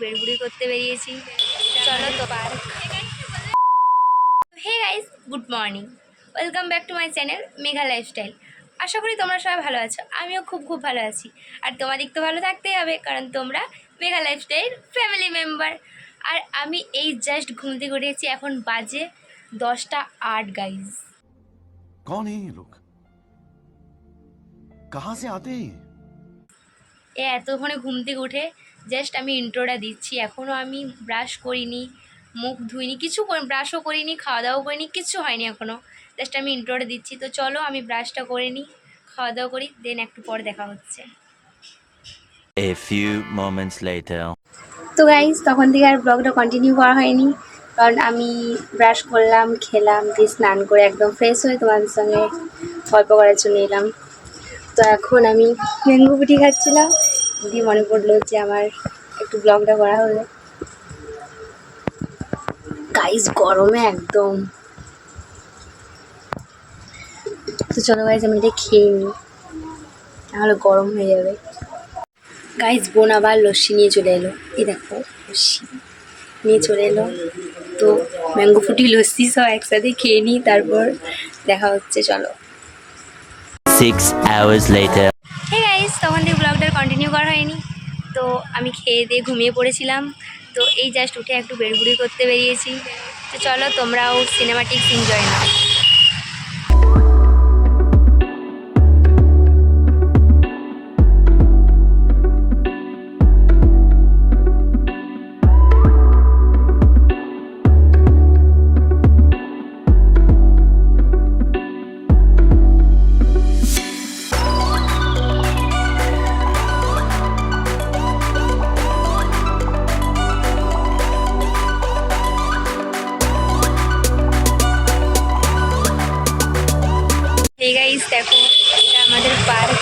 বেড়বুড়ি করতে বেরিয়েছি, চলো তো park. Hey guys, good morning, welcome back to my channel Megha lifestyle. আশা করি তোমরা সবাই ভালো আছো, আমিও খুব ভালো আছি। আর তোমাদের তো ভালো থাকতেই হবে, কারণ তোমরা মেঘা লাইফস্টাইল ফ্যামিলি মেম্বার। আর আমি এই জাস্ট ঘুম থেকে উঠেছি, এখন বাজে 10টা 8 গাইজ। कौन है ये लोग? कहाँ से आते हैं? এতক্ষণে ঘুম থেকে উঠে জাস্ট আমি ইন্ট্রোটা দিচ্ছি। এখনও আমি ব্রাশ করিনি, মুখ ধুইনি, কিছু ব্রাশও করিনি, খাওয়া দাওয়া করিনি, কিচ্ছু হয়নি এখনও। জাস্ট আমি ইন্ট্রোটা দিচ্ছি। তো চলো আমি ব্রাশটা করে নিই, খাওয়া দাওয়া করি, দেন একটু পর দেখা হচ্ছে। A few moments later. তো গাইজ তখন থেকে আর ব্লগটা কন্টিনিউ করা হয়নি, কারণ আমি ব্রাশ করলাম, খেলাম, দিয়ে স্নান করে একদম ফ্রেশ হয়ে তোমাদের সঙ্গে গল্প করার জন্য এলাম। তো এখন আমি ম্যাঙ্গো পুটি খাচ্ছিলাম, দিয়ে মনে পড়লো যে আমার একটু ব্লগটা করা হলো। গাইজ গরমে একদম। তো চলো গাইজ আমি এটা খেয়ে নিই, নাহলে গরম হয়ে যাবে। গাইজ বোন আবার লস্যি নিয়ে চলে এলো, এই দেখো লস্যি নিয়ে চলে এলো। তো ম্যাঙ্গো ফুটি লস্যি সব একসাথে খেয়ে নিই, তারপর দেখা হচ্ছে, চলো। 6 hours later. হে গাইজ, তখন থেকে ব্লগটা কন্টিনিউ করা হয়নি। তো আমি খেয়ে দিয়ে ঘুমিয়ে পড়েছিলাম। তো এই জাস্ট উঠে একটু বেড়বুড়ি করতে বেরিয়েছি। তো চলো তোমরাও সিনেমাটিক্স এনজয় নাও। এই গাইস দেখো, এটা আমাদের পার্ক,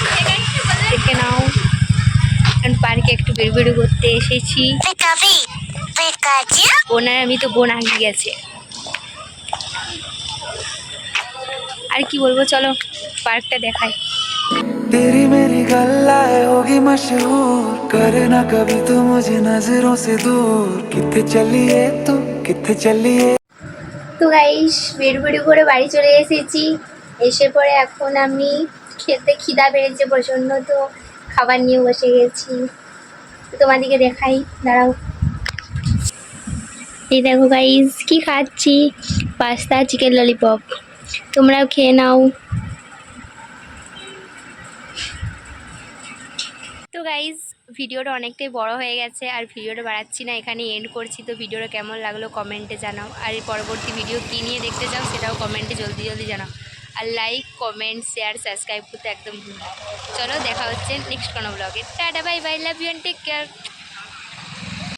দেখে নাও। কারণ পার্কে একটু বেড়বেড়ি করতে এসেছি। বোনার আমি তো বোন আগে গেছে। আর কি বলবো, চলো পার্কটা দেখাই। तेरी मेरी गल्लाए होगी मशहूर, करे ना कभी तू मुझे नजरों से दूर, किथे चलिए तू किथे चलिए। তো গাইস বেড়বেড়ি করে বাড়ি চলে এসেছি। এসে পরে এখন আমি খেতে খিদা পেয়েছে প্রচণ্ড, তো খাবার নিয়ে বসে গেছি। তো তোমাদেরকে দেখাই, দাঁড়াও। এই দেখো গাইস কি খাচ্ছি, পাস্তা চিকেন ললিপপ। তোমরাও খেয়ে নাও। তো গাইজ ভিডিওটা অনেকটাই বড় হয়ে গেছে, আর ভিডিওটা বাড়াচ্ছি না, এখানে এন্ড করছি। তো ভিডিওটা কেমন লাগলো কমেন্টে জানাও, আর এই পরবর্তী ভিডিও কী নিয়ে দেখতে চাও সেটাও কমেন্টে জলদি জানাও। আর লাইক কমেন্ট শেয়ার সাবস্ক্রাইব করতে একদম ভুল না। চলো দেখা হচ্ছে নেক্সট কোনো ব্লগে। Tata bye bye, love you and take care.